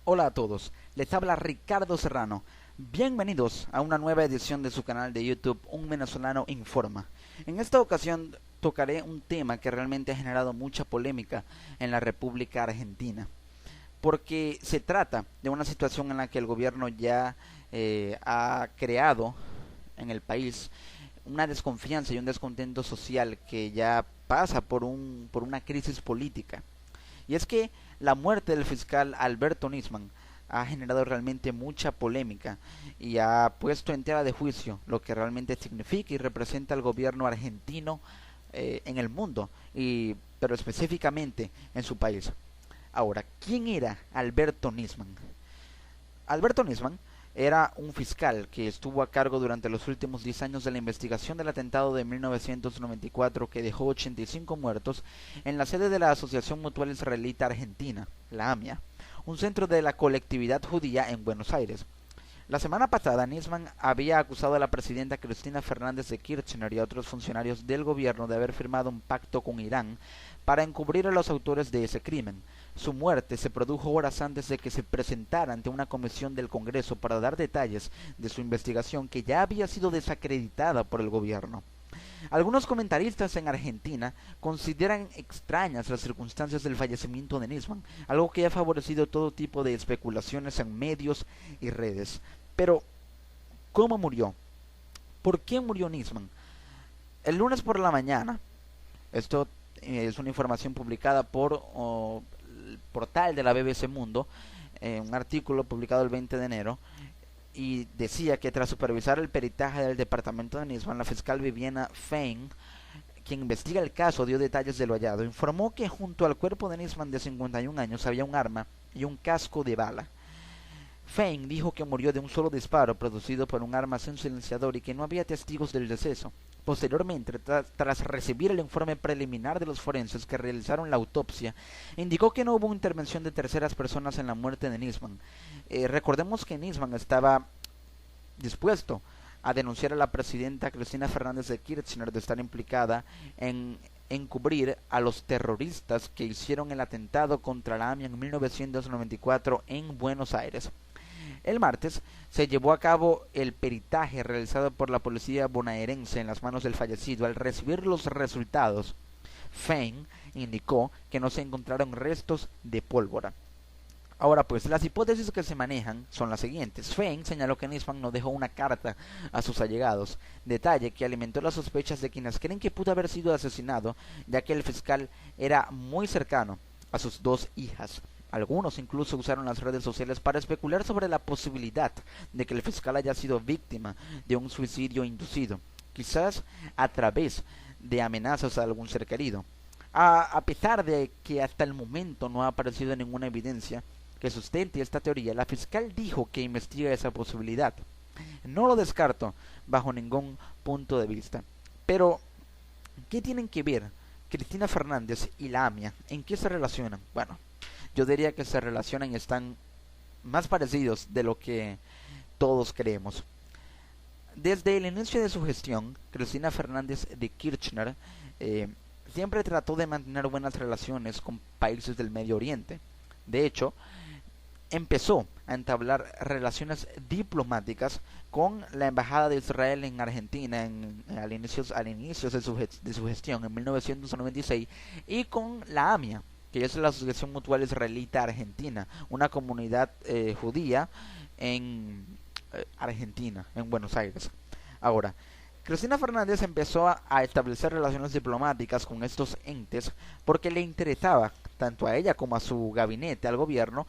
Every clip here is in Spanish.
Hola a todos, les habla Ricardo Serrano. Bienvenidos a una nueva edición de su canal de YouTube Un Venezolano Informa. En esta ocasión tocaré un tema que realmente ha generado mucha polémica en la República Argentina, porque se trata de una situación en la que el gobierno ya ha creado en el país una desconfianza y un descontento social que ya pasa por una crisis política. Y es que la muerte del fiscal Alberto Nisman ha generado realmente mucha polémica y ha puesto en tela de juicio lo que realmente significa y representa el gobierno argentino en el mundo, pero específicamente en su país. Ahora, ¿quién era Alberto Nisman? Alberto Nisman era un fiscal que estuvo a cargo durante los últimos 10 años de la investigación del atentado de 1994 que dejó 85 muertos en la sede de la Asociación Mutual Israelita Argentina, la AMIA, un centro de la colectividad judía en Buenos Aires. La semana pasada, Nisman había acusado a la presidenta Cristina Fernández de Kirchner y a otros funcionarios del gobierno de haber firmado un pacto con Irán para encubrir a los autores de ese crimen. Su muerte se produjo horas antes de que se presentara ante una comisión del Congreso para dar detalles de su investigación que ya había sido desacreditada por el gobierno. Algunos comentaristas en Argentina consideran extrañas las circunstancias del fallecimiento de Nisman, algo que ha favorecido todo tipo de especulaciones en medios y redes. Pero, ¿cómo murió? ¿Por qué murió Nisman? El lunes por la mañana, esto es una información publicada por el portal de la BBC Mundo, un artículo publicado el 20 de enero, y decía que tras supervisar el peritaje del departamento de Nisman, la fiscal Viviana Fein, quien investiga el caso, dio detalles de lo hallado. Informó que junto al cuerpo de Nisman de 51 años había un arma y un casco de bala. Fein dijo que murió de un solo disparo producido por un arma sin silenciador y que no había testigos del deceso. Posteriormente, tras recibir el informe preliminar de los forenses que realizaron la autopsia, indicó que no hubo intervención de terceras personas en la muerte de Nisman. Recordemos que Nisman estaba dispuesto a denunciar a la presidenta Cristina Fernández de Kirchner de estar implicada en encubrir a los terroristas que hicieron el atentado contra la AMIA en 1994 en Buenos Aires. El martes se llevó a cabo el peritaje realizado por la policía bonaerense en las manos del fallecido. Al recibir los resultados, Fein indicó que no se encontraron restos de pólvora. Ahora pues, las hipótesis que se manejan son las siguientes. Fein señaló que Nisman no dejó una carta a sus allegados, detalle que alimentó las sospechas de quienes creen que pudo haber sido asesinado, ya que el fiscal era muy cercano a sus dos hijas. Algunos incluso usaron las redes sociales para especular sobre la posibilidad de que el fiscal haya sido víctima de un suicidio inducido, quizás a través de amenazas a algún ser querido. A pesar de que hasta el momento no ha aparecido ninguna evidencia que sustente esta teoría, la fiscal dijo que investiga esa posibilidad. No lo descarto bajo ningún punto de vista. Pero, ¿qué tienen que ver Cristina Fernández y la AMIA? ¿En qué se relacionan? Bueno, yo diría que se relacionan y están más parecidos de lo que todos creemos. Desde el inicio de su gestión, Cristina Fernández de Kirchner siempre trató de mantener buenas relaciones con países del Medio Oriente. De hecho, empezó a entablar relaciones diplomáticas con la Embajada de Israel en Argentina al inicio de su gestión en 1996 y con la AMIA, que es la Asociación Mutual Israelita Argentina, una comunidad judía en Argentina, en Buenos Aires. Ahora, Cristina Fernández empezó a establecer relaciones diplomáticas con estos entes porque le interesaba, tanto a ella como a su gabinete, al gobierno,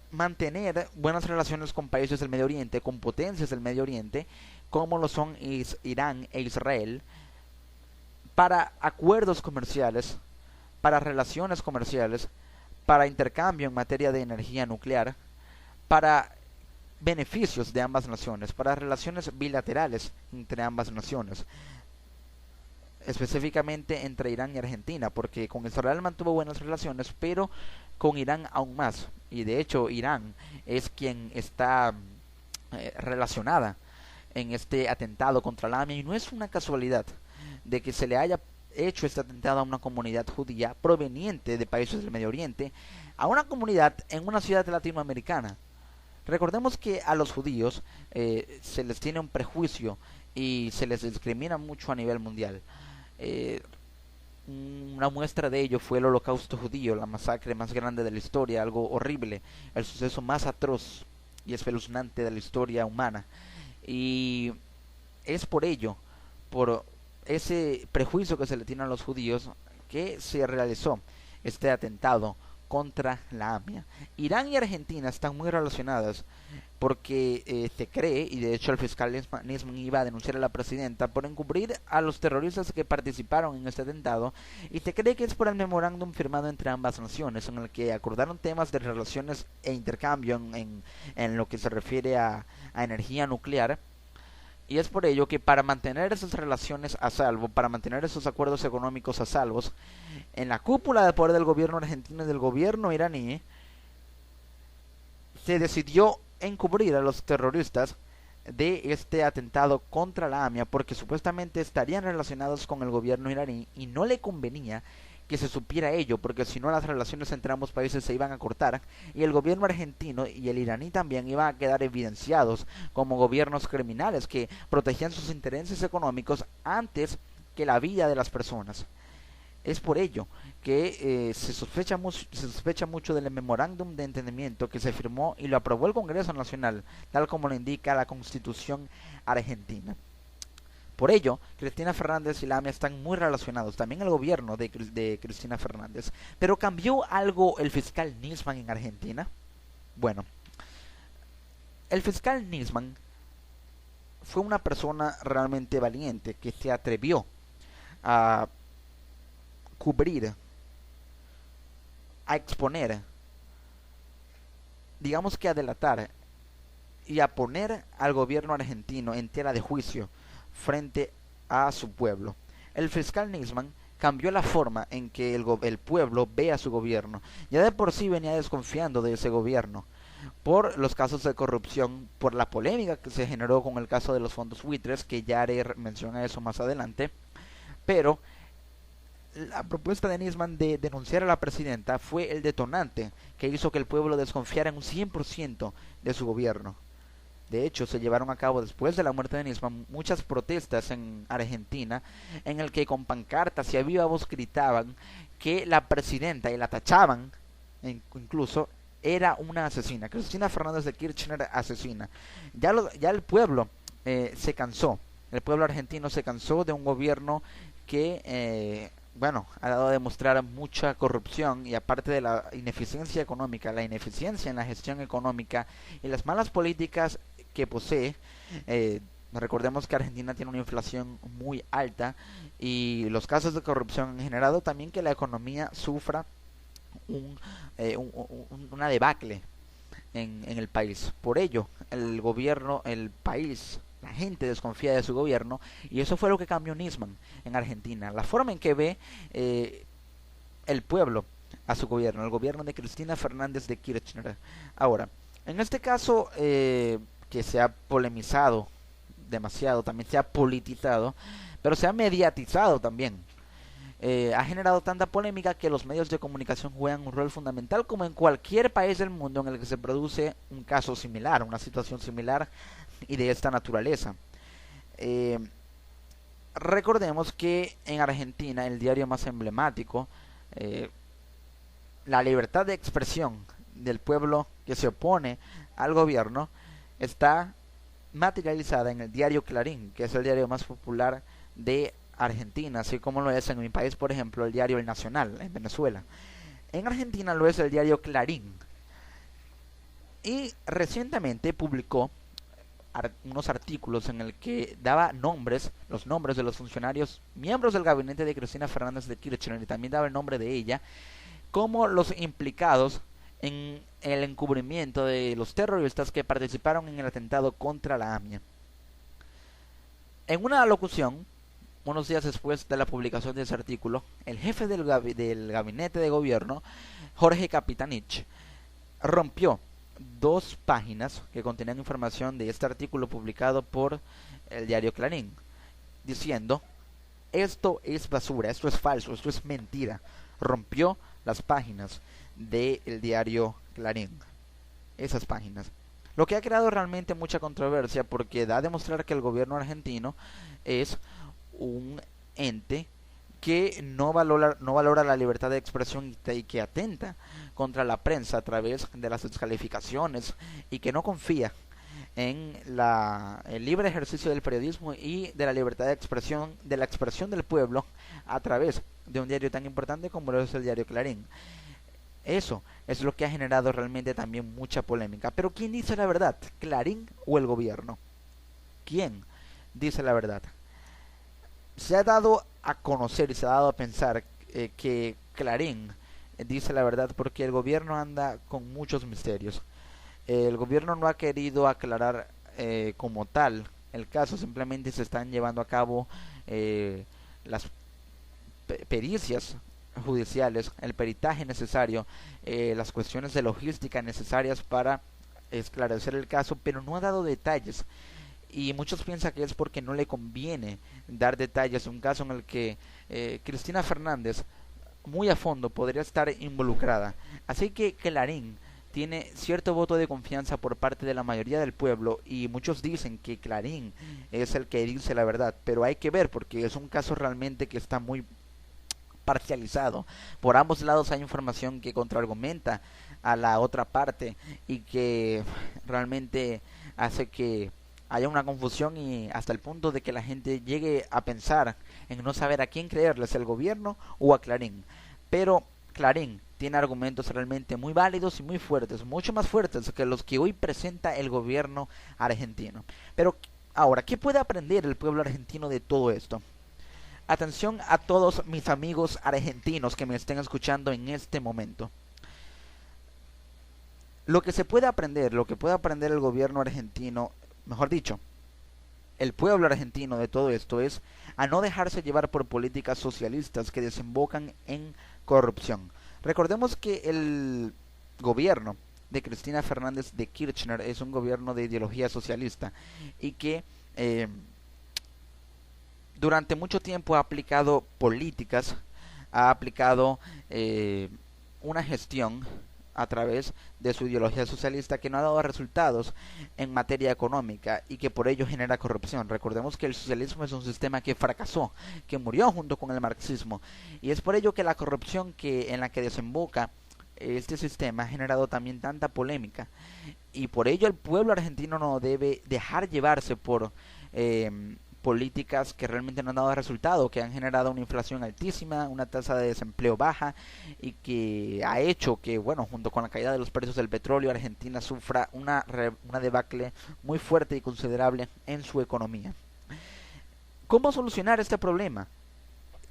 mantener buenas relaciones con países del Medio Oriente, con potencias del Medio Oriente, como lo son Irán e Israel, para acuerdos comerciales, para relaciones comerciales, para intercambio en materia de energía nuclear, para beneficios de ambas naciones, para relaciones bilaterales entre ambas naciones, específicamente entre Irán y Argentina, porque con Israel mantuvo buenas relaciones, pero con Irán aún más, y de hecho Irán es quien está relacionada en este atentado contra la AMIA, y no es una casualidad de que se le haya hecho este atentado a una comunidad judía proveniente de países del Medio Oriente, a una comunidad en una ciudad latinoamericana. Recordemos que a los judíos se les tiene un prejuicio y se les discrimina mucho a nivel mundial. Eh, una muestra de ello fue el Holocausto judío, la masacre más grande de la historia, algo horrible, el suceso más atroz y espeluznante de la historia humana. Y es por ello, por ese prejuicio que se le tiene a los judíos, que se realizó este atentado contra la AMIA. Irán y Argentina están muy relacionadas porque se cree, y de hecho el fiscal Nisman iba a denunciar a la presidenta por encubrir a los terroristas que participaron en este atentado, y se cree que es por el memorándum firmado entre ambas naciones, en el que acordaron temas de relaciones e intercambio en lo que se refiere a energía nuclear. Y es por ello que para mantener esas relaciones a salvo, para mantener esos acuerdos económicos a salvos, en la cúpula de poder del gobierno argentino y del gobierno iraní, se decidió encubrir a los terroristas de este atentado contra la AMIA porque supuestamente estarían relacionados con el gobierno iraní y no le convenía que se supiera ello, porque si no las relaciones entre ambos países se iban a cortar y el gobierno argentino y el iraní también iban a quedar evidenciados como gobiernos criminales que protegían sus intereses económicos antes que la vida de las personas. Es por ello que se sospecha mucho del memorándum de entendimiento que se firmó y lo aprobó el Congreso Nacional, tal como lo indica la Constitución argentina. Por ello, Cristina Fernández y la AMIA están muy relacionados, también el gobierno de Cristina Fernández. Pero ¿cambió algo el fiscal Nisman en Argentina? Bueno, el fiscal Nisman fue una persona realmente valiente que se atrevió a cubrir, a exponer, digamos que a delatar y a poner al gobierno argentino en tela de juicio frente a su pueblo. El fiscal Nisman cambió la forma en que el pueblo ve a su gobierno. Ya de por sí venía desconfiando de ese gobierno por los casos de corrupción, por la polémica que se generó con el caso de los fondos buitres, que ya haré mención a eso más adelante. Pero la propuesta de Nisman de denunciar a la presidenta fue el detonante que hizo que el pueblo desconfiara en un 100% de su gobierno. De hecho, se llevaron a cabo después de la muerte de Nisman muchas protestas en Argentina, en el que con pancartas y a viva voz gritaban que la presidenta, y la tachaban incluso, era una asesina. Cristina Fernández de Kirchner asesina. Ya el pueblo se cansó. El pueblo argentino se cansó de un gobierno que ha dado a demostrar mucha corrupción, y aparte de la ineficiencia económica, la ineficiencia en la gestión económica y las malas políticas que posee. Recordemos que Argentina tiene una inflación muy alta y los casos de corrupción han generado también que la economía sufra una debacle en el país. Por ello, el gobierno, el país, la gente desconfía de su gobierno, y eso fue lo que cambió Nisman en Argentina. La forma en que ve el pueblo a su gobierno, el gobierno de Cristina Fernández de Kirchner. Ahora, en este caso que se ha polemizado demasiado, también se ha politizado, pero se ha mediatizado también. Ha generado tanta polémica que los medios de comunicación juegan un rol fundamental, como en cualquier país del mundo en el que se produce un caso similar, una situación similar y de esta naturaleza. Recordemos que en Argentina el diario más emblemático, la libertad de expresión del pueblo que se opone al gobierno, está materializada en el diario Clarín, que es el diario más popular de Argentina, así como lo es en mi país, por ejemplo, el diario El Nacional, en Venezuela. En Argentina lo es el diario Clarín. Y recientemente publicó unos artículos en el que daba los nombres de los funcionarios, miembros del gabinete de Cristina Fernández de Kirchner, y también daba el nombre de ella, como los implicados en el encubrimiento de los terroristas que participaron en el atentado contra la AMIA. En una locución, unos días después de la publicación de ese artículo, el jefe del gabinete de gobierno, Jorge Capitanich, rompió 2 páginas que contenían información de este artículo publicado por el diario Clarín, diciendo esto es basura, esto es falso, esto es mentira. Rompió las páginas del diario Clarín, esas páginas. Lo que ha creado realmente mucha controversia porque da a demostrar que el gobierno argentino es un ente que no valora la libertad de expresión y que atenta contra la prensa a través de las descalificaciones y que no confía en el libre ejercicio del periodismo y de la libertad de expresión, de la expresión del pueblo a través de un diario tan importante como lo es el diario Clarín. Eso es lo que ha generado realmente también mucha polémica. Pero ¿quién dice la verdad? ¿Clarín o el gobierno? ¿Quién dice la verdad? Se ha dado a conocer y se ha dado a pensar que Clarín dice la verdad porque el gobierno anda con muchos misterios. El gobierno no ha querido aclarar como tal el caso, simplemente se están llevando a cabo las pericias judiciales, el peritaje necesario, las cuestiones de logística necesarias para esclarecer el caso, pero no ha dado detalles. Y muchos piensan que es porque no le conviene dar detalles de un caso en el que Cristina Fernández muy a fondo podría estar involucrada. Así que Clarín tiene cierto voto de confianza por parte de la mayoría del pueblo y muchos dicen que Clarín es el que dice la verdad, pero hay que ver porque es un caso realmente que está muy parcializado. Por ambos lados hay información que contraargumenta a la otra parte y que realmente hace que haya una confusión y hasta el punto de que la gente llegue a pensar en no saber a quién creerles, el gobierno o a Clarín. Pero Clarín tiene argumentos realmente muy válidos y muy fuertes, mucho más fuertes que los que hoy presenta el gobierno argentino. Pero ahora, ¿qué puede aprender el pueblo argentino de todo esto? Atención a todos mis amigos argentinos que me estén escuchando en este momento. Lo que se puede aprender, lo que puede aprender el gobierno argentino, mejor dicho, el pueblo argentino de todo esto es a no dejarse llevar por políticas socialistas que desembocan en corrupción. Recordemos que el gobierno de Cristina Fernández de Kirchner es un gobierno de ideología socialista y que durante mucho tiempo ha aplicado políticas, ha aplicado una gestión a través de su ideología socialista que no ha dado resultados en materia económica y que por ello genera corrupción. Recordemos que el socialismo es un sistema que fracasó, que murió junto con el marxismo y es por ello que la corrupción en la que desemboca este sistema ha generado también tanta polémica y por ello el pueblo argentino no debe dejar llevarse por políticas que realmente no han dado resultado, que han generado una inflación altísima, una tasa de desempleo baja y que ha hecho que, bueno, junto con la caída de los precios del petróleo, Argentina sufra una debacle muy fuerte y considerable en su economía. ¿Cómo solucionar este problema?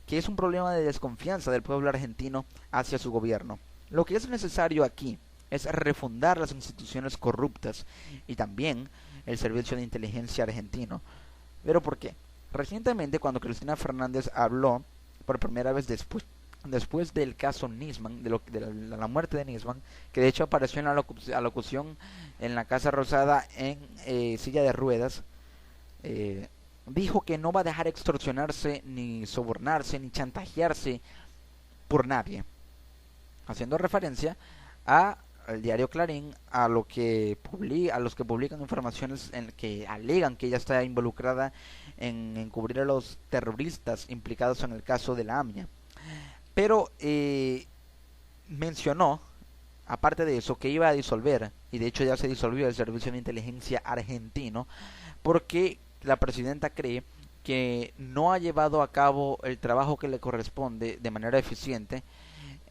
Que es un problema de desconfianza del pueblo argentino hacia su gobierno. Lo que es necesario aquí es refundar las instituciones corruptas y también el servicio de inteligencia argentino. ¿Pero por qué? Recientemente, cuando Cristina Fernández habló por primera vez después del caso Nisman, de la muerte de Nisman, que de hecho apareció en la locución en la Casa Rosada en silla de ruedas, dijo que no va a dejar extorsionarse, ni sobornarse, ni chantajearse por nadie, haciendo referencia a el diario Clarín, a los que publican informaciones en que alegan que ella está involucrada en encubrir a los terroristas implicados en el caso de la AMIA. Pero mencionó, aparte de eso, que iba a disolver, y de hecho ya se disolvió el servicio de inteligencia argentino, porque la presidenta cree que no ha llevado a cabo el trabajo que le corresponde de manera eficiente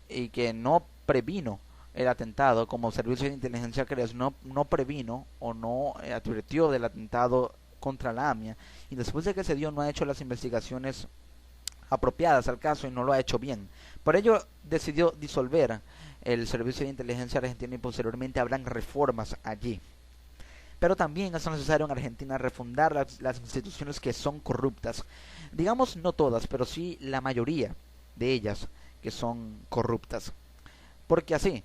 y que no previno el atentado, como servicio de inteligencia que no previno o no advirtió del atentado contra la AMIA, y después de que se dio no ha hecho las investigaciones apropiadas al caso y no lo ha hecho bien. Por ello decidió disolver el servicio de inteligencia argentino y posteriormente habrán reformas allí. Pero también es necesario en Argentina refundar las instituciones que son corruptas. Digamos no todas, pero sí la mayoría de ellas que son corruptas. Porque así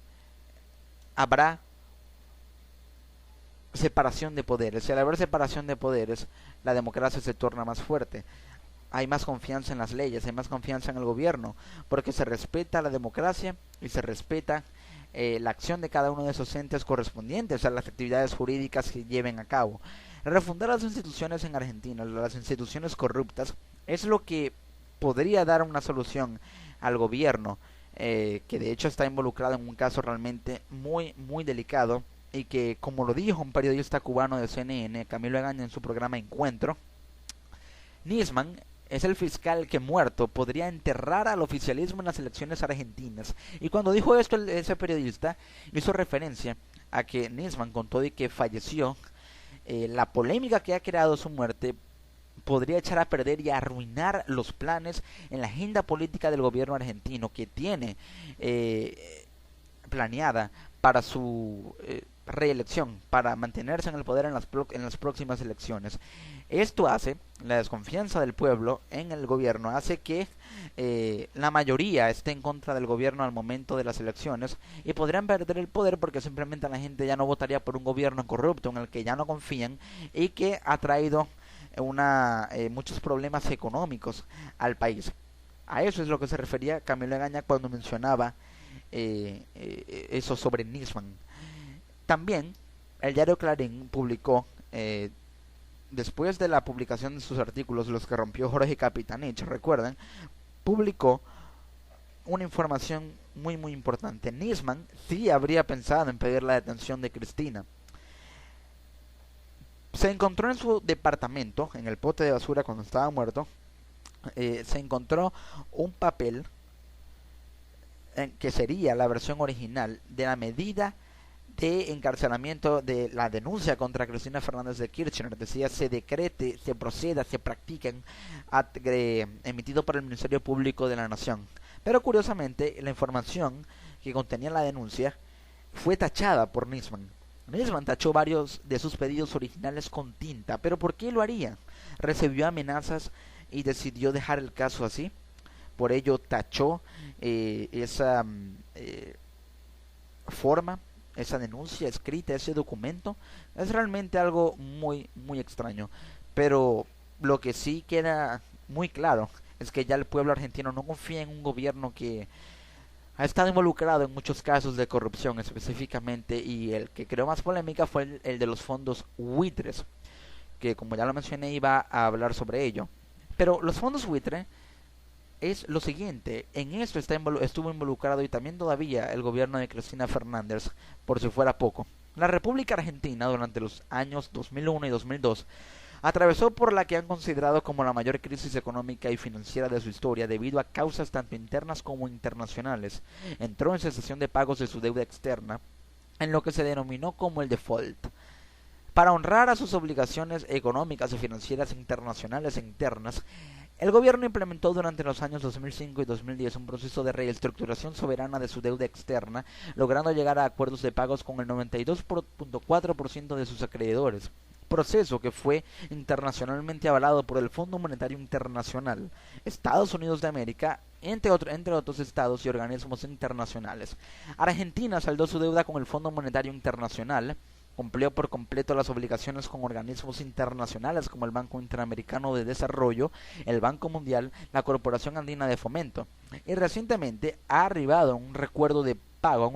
habrá separación de poderes. Y al haber separación de poderes, la democracia se torna más fuerte. hay más confianza en las leyes, hay más confianza en el gobierno, porque se respeta la democracia y se respeta la acción de cada uno de esos entes correspondientes a las actividades jurídicas que lleven a cabo. Refundar las instituciones en Argentina, las instituciones corruptas, es lo que podría dar una solución al gobierno, que de hecho está involucrado en un caso realmente muy delicado, y que, como lo dijo un periodista cubano de CNN, Camilo Egaña, en su programa Encuentro, Nisman es el fiscal que, muerto, podría enterrar al oficialismo en las elecciones argentinas. Y cuando dijo esto ese periodista, hizo referencia a que Nisman, con todo y que falleció, la polémica que ha creado su muerte podría echar a perder y arruinar los planes en la agenda política del gobierno argentino, que tiene planeada para su reelección, para mantenerse en el poder en las próximas elecciones. Esto hace, la desconfianza del pueblo en el gobierno hace que la mayoría esté en contra del gobierno al momento de las elecciones, y podrían perder el poder porque simplemente la gente ya no votaría por un gobierno corrupto en el que ya no confían y que ha traído muchos problemas económicos al país. A eso es lo que se refería Camilo Egaña cuando mencionaba eso sobre Nisman. También el diario Clarín publicó, después de la publicación de sus artículos, los que rompió Jorge Capitanich, recuerden, publicó una información muy importante. Nisman sí habría pensado en pedir la detención de Cristina. Se encontró en su departamento, en el bote de basura cuando estaba muerto, se encontró un papel que sería la versión original de la medida de encarcelamiento de la denuncia contra Cristina Fernández de Kirchner. Decía: se decrete, se proceda, se practiquen, emitido por el Ministerio Público de la Nación. Pero curiosamente, la información que contenía la denuncia fue tachada por Nisman. Nisman tachó varios de sus pedidos originales con tinta. ¿Pero por qué lo haría? Recibió amenazas y decidió dejar el caso así. Por ello tachó esa forma, esa denuncia escrita, ese documento. Es realmente algo muy extraño. Pero lo que sí queda muy claro es que ya el pueblo argentino no confía en un gobierno que ha estado involucrado en muchos casos de corrupción específicamente, y el que creó más polémica fue el de los fondos buitres, que, como ya lo mencioné, iba a hablar sobre ello. Pero los fondos buitre es lo siguiente: en esto estuvo involucrado, y también todavía, el gobierno de Cristina Fernández, por si fuera poco. La República Argentina, durante los años 2001 y 2002, atravesó por la que han considerado como la mayor crisis económica y financiera de su historia, debido a causas tanto internas como internacionales. Entró en cesación de pagos de su deuda externa, en lo que se denominó como el default. Para honrar a sus obligaciones económicas y financieras internacionales e internas, el gobierno implementó durante los años 2005 y 2010 un proceso de reestructuración soberana de su deuda externa, logrando llegar a acuerdos de pagos con el 92.4% de sus acreedores, proceso que fue internacionalmente avalado por el Fondo Monetario Internacional, Estados Unidos de América, entre otros estados y organismos internacionales. Argentina saldó su deuda con el Fondo Monetario Internacional, cumplió por completo las obligaciones con organismos internacionales como el Banco Interamericano de Desarrollo, el Banco Mundial, la Corporación Andina de Fomento, y recientemente ha arribado a un acuerdo de pago,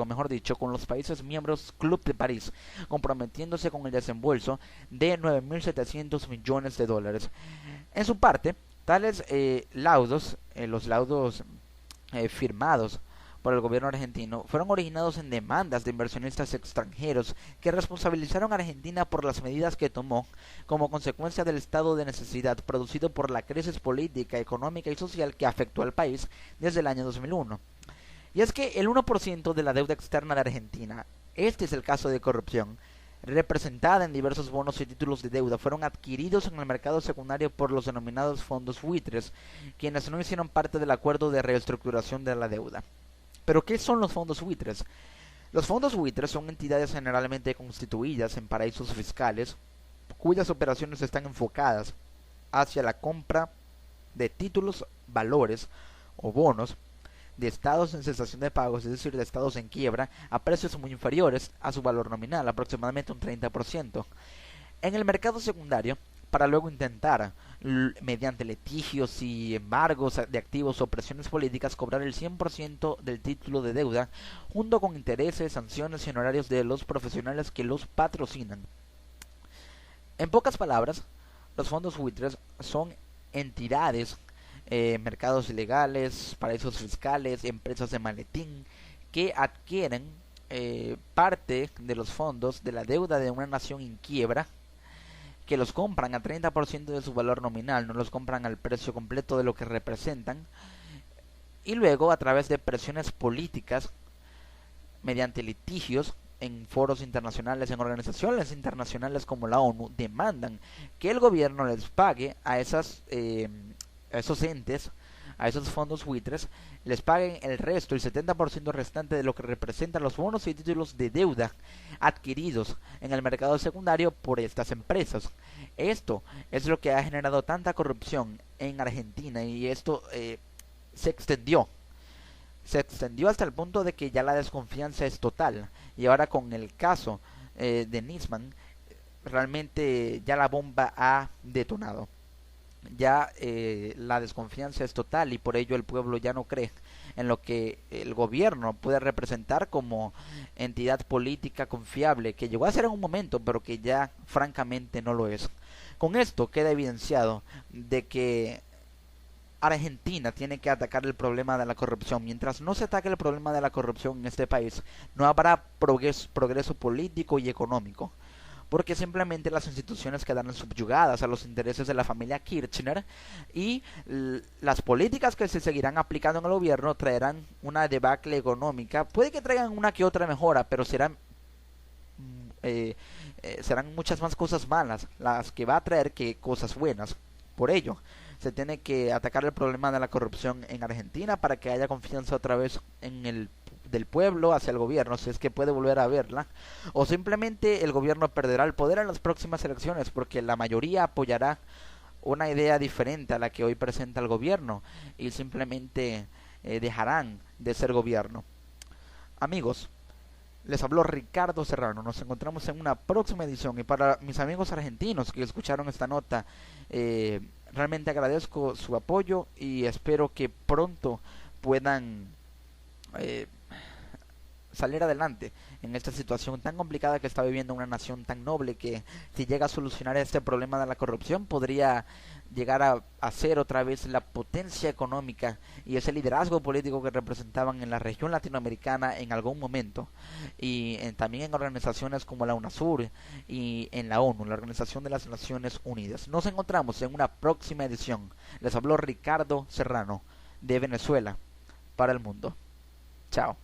mejor dicho, con los países miembros Club de París, comprometiéndose con el desembolso de 9.700 millones de dólares. En su parte, tales laudos, los laudos firmados por el gobierno argentino, fueron originados en demandas de inversionistas extranjeros que responsabilizaron a Argentina por las medidas que tomó como consecuencia del estado de necesidad producido por la crisis política, económica y social que afectó al país desde el año 2001. Y es que el 1% de la deuda externa de Argentina, este es el caso de corrupción, representada en diversos bonos y títulos de deuda, fueron adquiridos en el mercado secundario por los denominados fondos buitres, quienes no hicieron parte del acuerdo de reestructuración de la deuda. ¿Pero qué son los fondos buitres? Los fondos buitres son entidades generalmente constituidas en paraísos fiscales, cuyas operaciones están enfocadas hacia la compra de títulos, valores o bonos de estados en cesación de pagos, es decir, de estados en quiebra, a precios muy inferiores a su valor nominal, aproximadamente un 30%. En el mercado secundario para luego intentar, mediante litigios y embargos de activos o presiones políticas, cobrar el 100% del título de deuda, junto con intereses, sanciones y honorarios de los profesionales que los patrocinan. En pocas palabras, los fondos buitres son entidades, mercados ilegales, paraísos fiscales, empresas de maletín, que adquieren parte de los fondos de la deuda de una nación en quiebra, que los compran a 30% de su valor nominal, no los compran al precio completo de lo que representan, y luego a través de presiones políticas, mediante litigios en foros internacionales, en organizaciones internacionales como la ONU, demandan que el gobierno les pague a esos entes, a esos fondos buitres, les paguen el resto, el 70% restante de lo que representan los bonos y títulos de deuda adquiridos en el mercado secundario por estas empresas. Esto es lo que ha generado tanta corrupción en Argentina, y esto se extendió hasta el punto de que ya la desconfianza es total. Y ahora con el caso de Nisman, realmente ya la bomba ha detonado. Ya la desconfianza es total, y por ello el pueblo ya no cree en lo que el gobierno puede representar como entidad política confiable, que llegó a ser en un momento, pero que ya francamente no lo es. Con esto queda evidenciado de que Argentina tiene que atacar el problema de la corrupción. Mientras no se ataque el problema de la corrupción en este país, no habrá progreso político y económico, porque simplemente las instituciones quedarán subyugadas a los intereses de la familia Kirchner, y las políticas que se seguirán aplicando en el gobierno traerán una debacle económica. Puede que traigan una que otra mejora, pero serán muchas más cosas malas las que va a traer que cosas buenas. Por ello, se tiene que atacar el problema de la corrupción en Argentina para que haya confianza otra vez en el del pueblo hacia el gobierno, si es que puede volver a verla, o simplemente el gobierno perderá el poder en las próximas elecciones porque la mayoría apoyará una idea diferente a la que hoy presenta el gobierno, y simplemente dejarán de ser gobierno. Amigos, les habló Ricardo Serrano. Nos encontramos en una próxima edición, y para mis amigos argentinos que escucharon esta nota, realmente agradezco su apoyo y espero que pronto puedan salir adelante en esta situación tan complicada que está viviendo una nación tan noble, que si llega a solucionar este problema de la corrupción podría llegar a ser otra vez la potencia económica y ese liderazgo político que representaban en la región latinoamericana en algún momento, y también en organizaciones como la UNASUR y en la ONU, la Organización de las Naciones Unidas. Nos encontramos en una próxima edición. Les habló Ricardo Serrano de Venezuela para el mundo. Chao.